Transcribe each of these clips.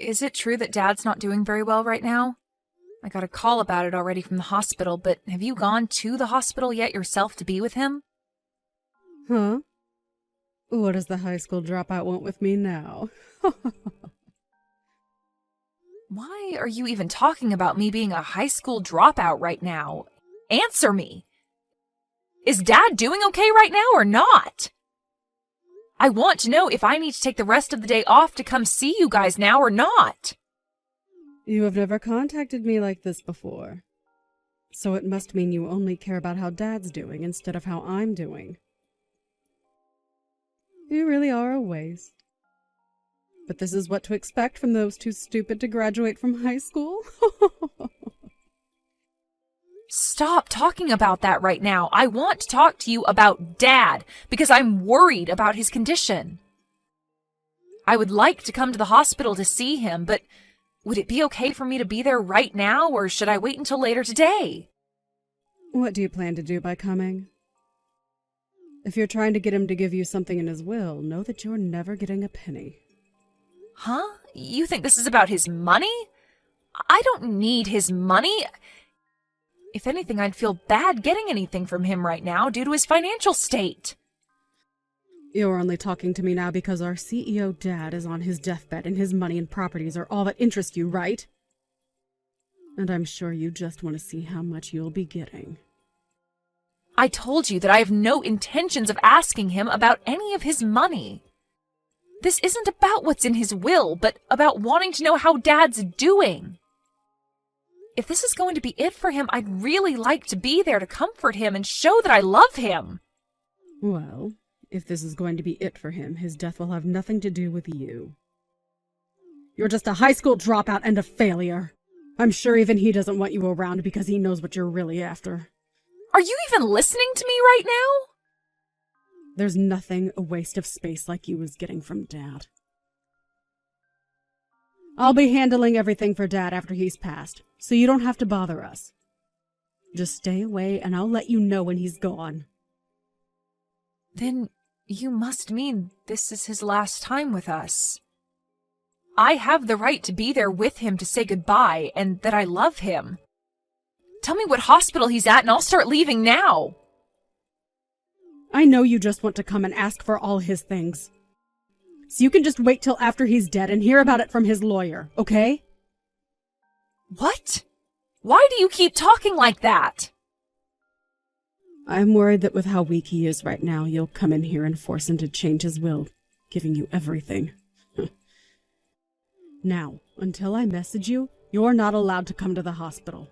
is it true that Dad's not doing very well right now? I got a call about it already from the hospital, but have you gone to the hospital yet yourself to be with him? Huh? What does the high school dropout want with me now? Why are you even talking about me being a high school dropout right now? Answer me! Is Dad doing okay right now or not? I want to know if I need to take the rest of the day off to come see you guys now or not. You have never contacted me like this before. So it must mean you only care about how Dad's doing instead of how I'm doing. You really are a waste. But this is what to expect from those too stupid to graduate from high school? Stop talking about that right now. I want to talk to you about Dad, because I'm worried about his condition. I would like to come to the hospital to see him, but would it be okay for me to be there right now, or should I wait until later today? What do you plan to do by coming? If you're trying to get him to give you something in his will, know that you're never getting a penny. Huh? You think this is about his money? I don't need his money. If anything, I'd feel bad getting anything from him right now due to his financial state. You're only talking to me now because our CEO Dad is on his deathbed and his money and properties are all that interest you, right? And I'm sure you just want to see how much you'll be getting. I told you that I have no intentions of asking him about any of his money. This isn't about what's in his will, but about wanting to know how Dad's doing. If this is going to be it for him, I'd really like to be there to comfort him and show that I love him. Well, if this is going to be it for him, his death will have nothing to do with you. You're just a high school dropout and a failure. I'm sure even he doesn't want you around because he knows what you're really after. Are you even listening to me right now? There's nothing a waste of space like you is getting from Dad. I'll be handling everything for Dad after he's passed, so you don't have to bother us. Just stay away and I'll let you know when he's gone. Then you must mean this is his last time with us. I have the right to be there with him to say goodbye and that I love him. Tell me what hospital he's at and I'll start leaving now. I know you just want to come and ask for all his things. So you can just wait till after he's dead and hear about it from his lawyer, okay? What? Why do you keep talking like that? I'm worried that with how weak he is right now, you'll come in here and force him to change his will, giving you everything. Now, until I message you, you're not allowed to come to the hospital.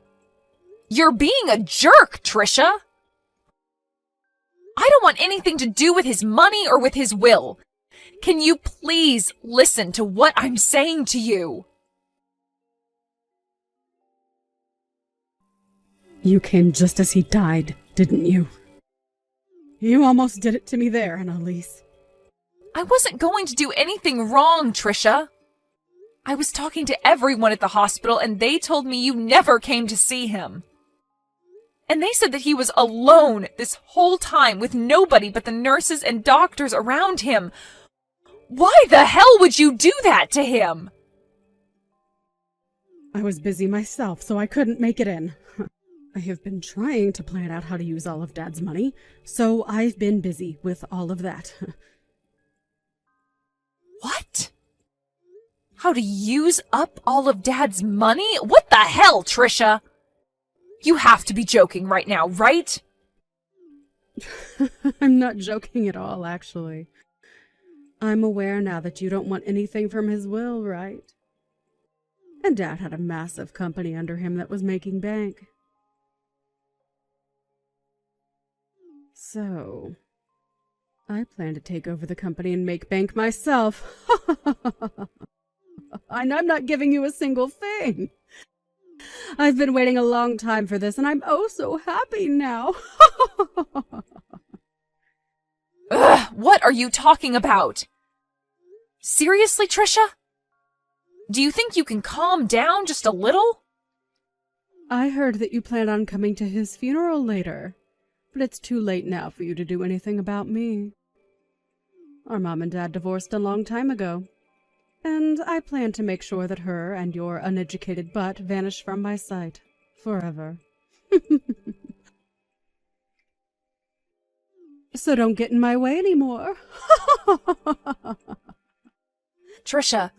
You're being a jerk, Trisha! I don't want anything to do with his money or with his will. Can you please listen to what I'm saying to you? You came just as he died, didn't you? You almost did it to me there, Annalise. I wasn't going to do anything wrong, Trisha. I was talking to everyone at the hospital and they told me you never came to see him. And they said that he was alone this whole time with nobody but the nurses and doctors around him. Why the hell would you do that to him? I was busy myself, so I couldn't make it in. I have been trying to plan out how to use all of Dad's money, so I've been busy with all of that. What? How to use up all of Dad's money? What the hell, Trisha? You have to be joking right now, right? I'm not joking at all, actually. I'm aware now that you don't want anything from his will, right? And Dad had a massive company under him that was making bank. So, I plan to take over the company and make bank myself. And I'm not giving you a single thing. I've been waiting a long time for this, and I'm oh so happy now. Ugh, what are you talking about? Seriously, Trisha? Do you think you can calm down just a little? I heard that you plan on coming to his funeral later, but it's too late now for you to do anything about me. Our mom and dad divorced a long time ago, And I plan to make sure that her and your uneducated butt vanish from my sight forever. So don't get in my way anymore. Trisha,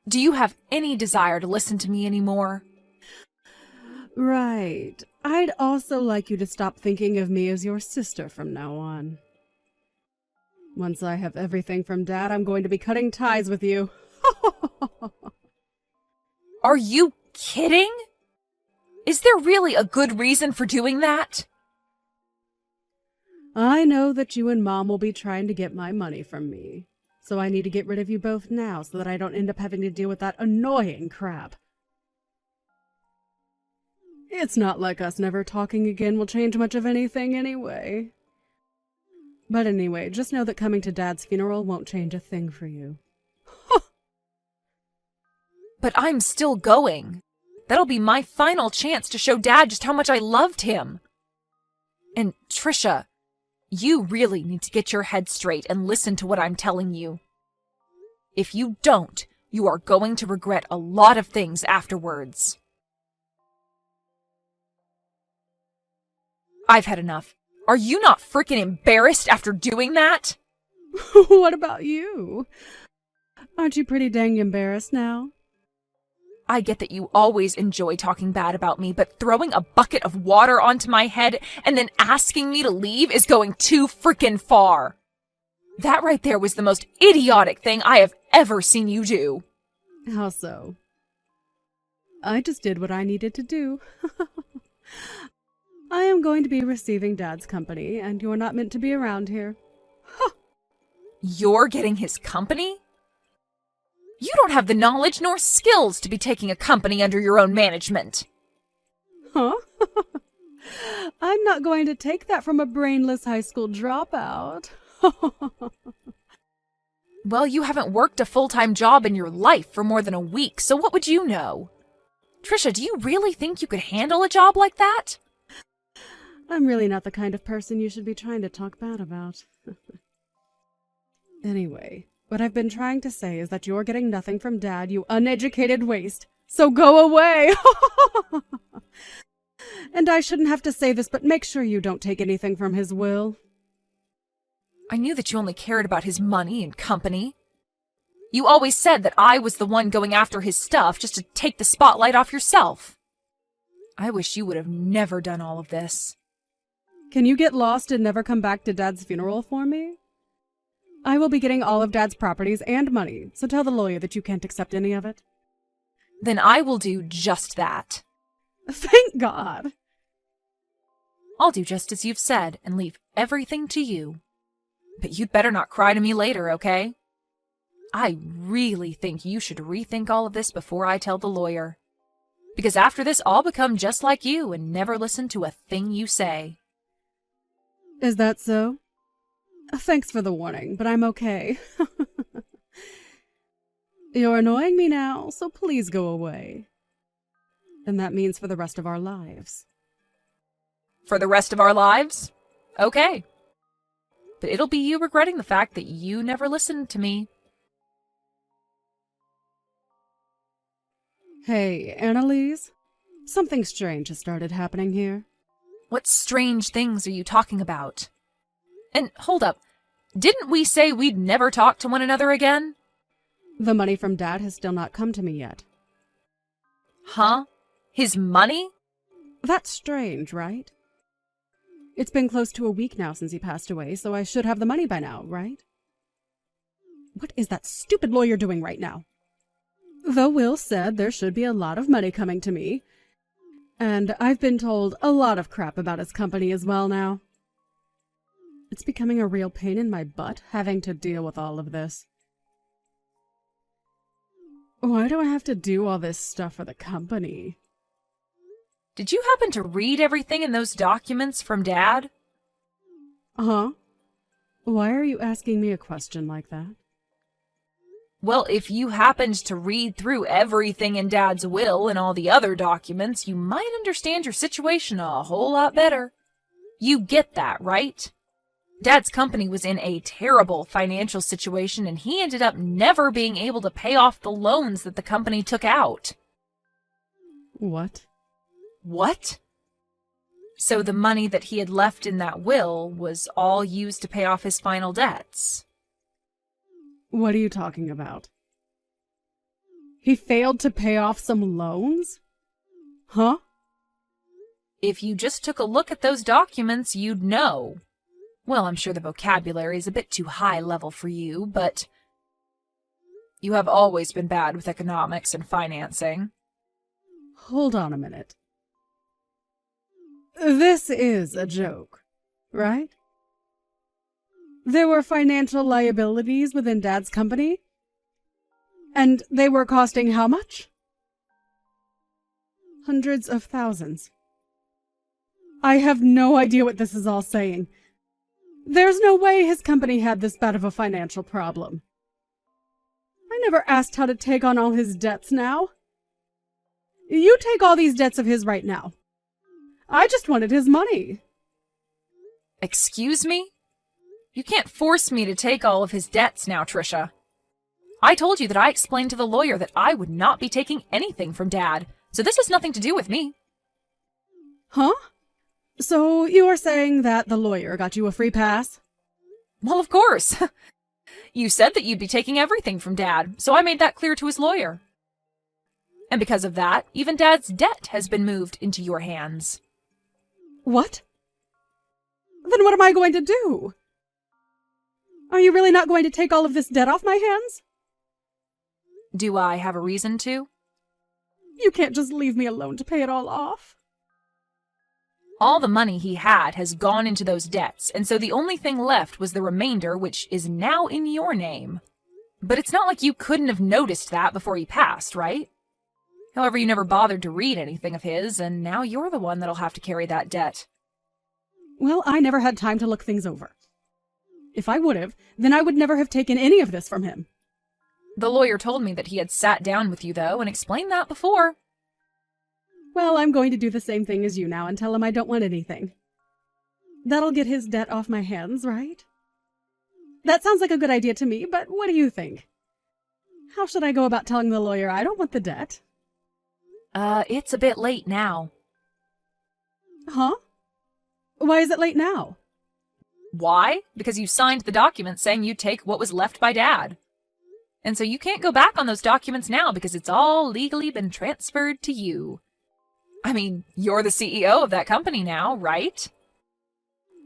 do you have any desire to listen to me anymore? Right. I'd also like you to stop thinking of me as your sister from now on. Once I have everything from Dad, I'm going to be cutting ties with you. Are you kidding? Is there really a good reason for doing that? I know that you and Mom will be trying to get my money from me, so I need to get rid of you both now so that I don't end up having to deal with that annoying crap. It's not like us never talking again will change much of anything anyway. But anyway, just know that coming to Dad's funeral won't change a thing for you. But I'm still going. That'll be my final chance to show Dad just how much I loved him. And Trisha, you really need to get your head straight and listen to what I'm telling you. If you don't, you are going to regret a lot of things afterwards. I've had enough. Are you not freaking embarrassed after doing that? What about you? Aren't you pretty dang embarrassed now? I get that you always enjoy talking bad about me, but throwing a bucket of water onto my head and then asking me to leave is going too freaking far. That right there was the most idiotic thing I have ever seen you do. How so? I just did what I needed to do. I am going to be receiving Dad's company, and you're not meant to be around here. You're getting his company? You don't have the knowledge nor skills to be taking a company under your own management. Huh? I'm not going to take that from a brainless high school dropout. Well, you haven't worked a full-time job in your life for more than a week, so what would you know? Trisha, do you really think you could handle a job like that? I'm really not the kind of person you should be trying to talk bad about. Anyway, what I've been trying to say is that you're getting nothing from Dad, you uneducated waste. So go away! And I shouldn't have to say this, but make sure you don't take anything from his will. I knew that you only cared about his money and company. You always said that I was the one going after his stuff just to take the spotlight off yourself. I wish you would have never done all of this. Can you get lost and never come back to Dad's funeral for me? I will be getting all of Dad's properties and money, so tell the lawyer that you can't accept any of it. Then I will do just that. Thank God! I'll do just as you've said and leave everything to you. But you'd better not cry to me later, okay? I really think you should rethink all of this before I tell the lawyer. Because after this, I'll become just like you and never listen to a thing you say. Is that so? Thanks for the warning, but I'm okay. You're annoying me now, so please go away. And that means for the rest of our lives. For the rest of our lives? Okay. But it'll be you regretting the fact that you never listened to me. Hey, Annalise? Something strange has started happening here. What strange things are you talking about? And hold up, didn't we say we'd never talk to one another again? The money from Dad has still not come to me yet. Huh? His money? That's strange, right? It's been close to a week now since he passed away, so I should have the money by now, right? What is that stupid lawyer doing right now? Though Will said there should be a lot of money coming to me, and I've been told a lot of crap about his company as well now. It's becoming a real pain in my butt having to deal with all of this. Why do I have to do all this stuff for the company? Did you happen to read everything in those documents from Dad? Huh? Why are you asking me a question like that? Well, if you happened to read through everything in Dad's will and all the other documents, you might understand your situation a whole lot better. You get that, right? Dad's company was in a terrible financial situation, and he ended up never being able to pay off the loans that the company took out. What? What? So the money that he had left in that will was all used to pay off his final debts. What are you talking about? He failed to pay off some loans? Huh? If you just took a look at those documents, you'd know. Well, I'm sure the vocabulary is a bit too high level for you, but you have always been bad with economics and financing. Hold on a minute. This is a joke, right? There were financial liabilities within Dad's company? And they were costing how much? Hundreds of thousands. I have no idea what this is all saying. There's no way his company had this bad of a financial problem. I never asked how to take on all his debts now. You take all these debts of his right now. I just wanted his money. Excuse me? You can't force me to take all of his debts now, Trisha. I told you that I explained to the lawyer that I would not be taking anything from Dad, so this has nothing to do with me. Huh? So you are saying that the lawyer got you a free pass? Well, of course. You said that you'd be taking everything from Dad, so I made that clear to his lawyer. And because of that, even Dad's debt has been moved into your hands. What? Then what am I going to do? Are you really not going to take all of this debt off my hands? Do I have a reason to? You can't just leave me alone to pay it all off. All the money he had has gone into those debts, and so the only thing left was the remainder, which is now in your name. But it's not like you couldn't have noticed that before he passed, right? However, you never bothered to read anything of his, and now you're the one that'll have to carry that debt. Well, I never had time to look things over. If I would have, then I would never have taken any of this from him. The lawyer told me that he had sat down with you, though, and explained that before. Well, I'm going to do the same thing as you now and tell him I don't want anything. That'll get his debt off my hands, right? That sounds like a good idea to me, but what do you think? How should I go about telling the lawyer I don't want the debt? It's a bit late now. Huh? Why is it late now? Why? Because you signed the document saying you'd take what was left by Dad. And so you can't go back on those documents now because it's all legally been transferred to you. I mean, you're the CEO of that company now, right?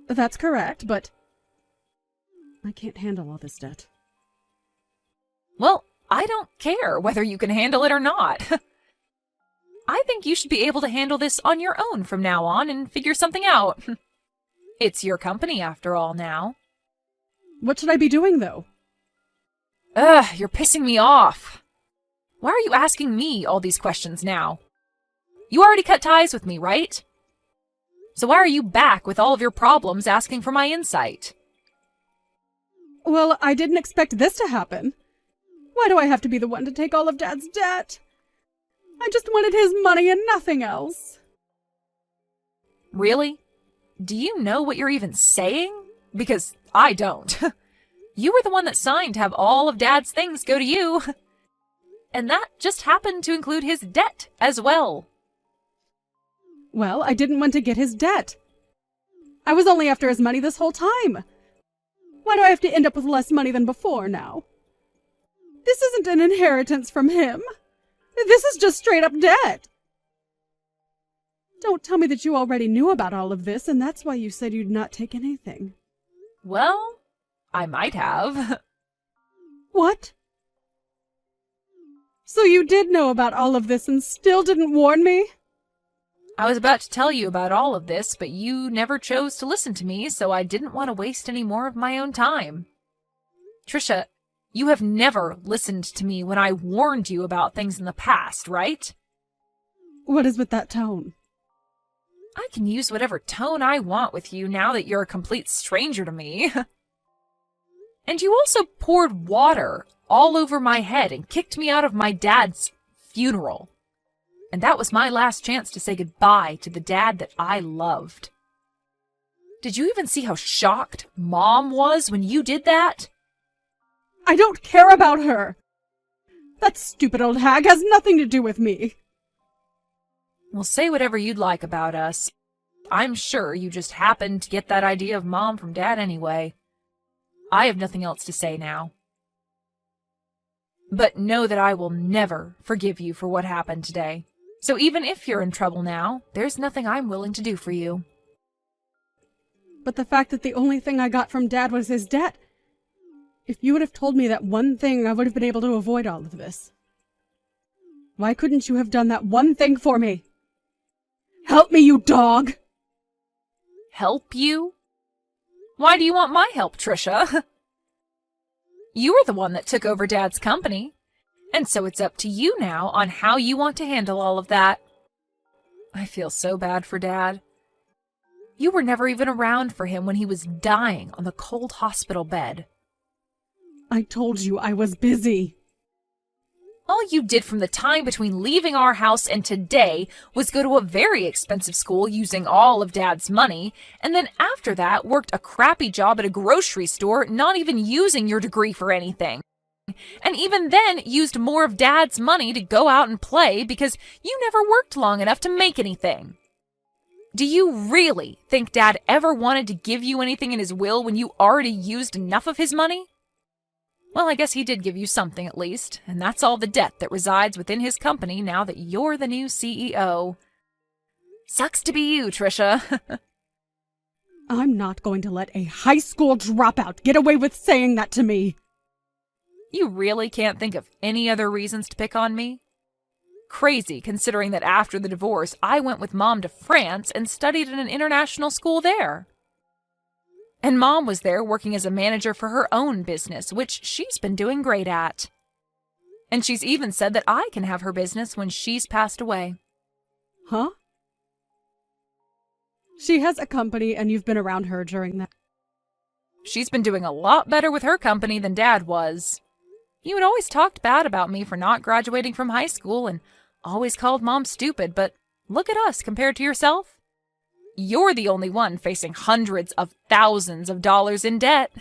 That's correct, but I can't handle all this debt. Well, I don't care whether you can handle it or not. I think you should be able to handle this on your own from now on and figure something out. It's your company after all now. What should I be doing, though? Ugh, you're pissing me off. Why are you asking me all these questions now? You already cut ties with me, right? So why are you back with all of your problems asking for my insight? Well, I didn't expect this to happen. Why do I have to be the one to take all of Dad's debt? I just wanted his money and nothing else. Really? Do you know what you're even saying? Because I don't. You were the one that signed to have all of Dad's things go to you. And that just happened to include his debt as well. Well, I didn't want to get his debt. I was only after his money this whole time. Why do I have to end up with less money than before now? This isn't an inheritance from him. This is just straight up debt. Don't tell me that you already knew about all of this and that's why you said you'd not take anything. Well, I might have. What? So you did know about all of this and still didn't warn me? I was about to tell you about all of this, but you never chose to listen to me, so I didn't want to waste any more of my own time. Trisha, you have never listened to me when I warned you about things in the past, right? What is with that tone? I can use whatever tone I want with you now that you're a complete stranger to me. And you also poured water all over my head and kicked me out of my dad's funeral. And that was my last chance to say goodbye to the Dad that I loved. Did you even see how shocked Mom was when you did that? I don't care about her. That stupid old hag has nothing to do with me. Well, say whatever you'd like about us. I'm sure you just happened to get that idea of Mom from Dad anyway. I have nothing else to say now. But know that I will never forgive you for what happened today. So even if you're in trouble now, there's nothing I'm willing to do for you. But the fact that the only thing I got from Dad was his debt. If you would have told me that one thing, I would have been able to avoid all of this. Why couldn't you have done that one thing for me? Help me, you dog! Help you? Why do you want my help, Trisha? You were the one that took over Dad's company, and so it's up to you now on how you want to handle all of that. I feel so bad for Dad. You were never even around for him when he was dying on the cold hospital bed. I told you I was busy. All you did from the time between leaving our house and today was go to a very expensive school using all of Dad's money, and then after that worked a crappy job at a grocery store, not even using your degree for anything. And even then used more of Dad's money to go out and play because you never worked long enough to make anything. Do you really think Dad ever wanted to give you anything in his will when you already used enough of his money? Well, I guess he did give you something at least, and that's all the debt that resides within his company now that you're the new CEO. Sucks to be you, Trisha. I'm not going to let a high school dropout get away with saying that to me. You really can't think of any other reasons to pick on me? Crazy, considering that after the divorce, I went with Mom to France and studied at an international school there. And Mom was there working as a manager for her own business, which she's been doing great at. And she's even said that I can have her business when she's passed away. Huh? She has a company and you've been around her during that. She's been doing a lot better with her company than Dad was. You had always talked bad about me for not graduating from high school and always called Mom stupid, but look at us compared to yourself. You're the only one facing hundreds of thousands of dollars in debt.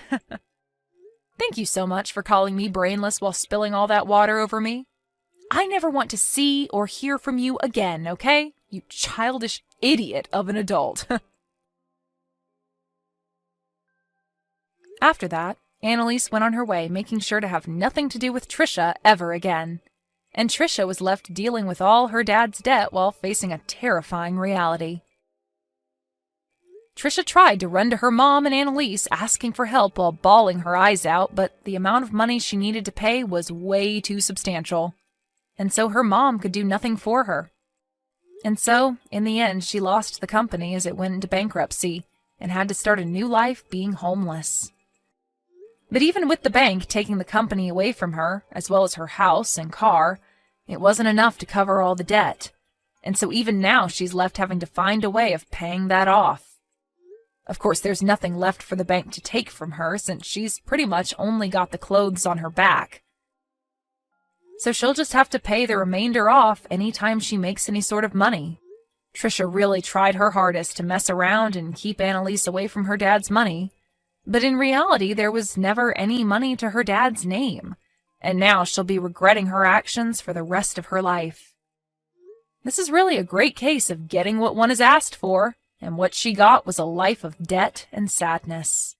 Thank you so much for calling me brainless while spilling all that water over me. I never want to see or hear from you again, okay? You childish idiot of an adult. After that, Annalise went on her way, making sure to have nothing to do with Trisha ever again. And Trisha was left dealing with all her dad's debt while facing a terrifying reality. Trisha tried to run to her mom and Annalise asking for help while bawling her eyes out, but the amount of money she needed to pay was way too substantial. And so her mom could do nothing for her. And so, in the end, she lost the company as it went into bankruptcy and had to start a new life being homeless. But even with the bank taking the company away from her, as well as her house and car, it wasn't enough to cover all the debt. And so even now she's left having to find a way of paying that off. Of course, there's nothing left for the bank to take from her since she's pretty much only got the clothes on her back. So she'll just have to pay the remainder off anytime she makes any sort of money. Trisha really tried her hardest to mess around and keep Annalise away from her dad's money. But in reality, there was never any money to her dad's name, and now she'll be regretting her actions for the rest of her life. This is really a great case of getting what one is asked for, and what she got was a life of debt and sadness.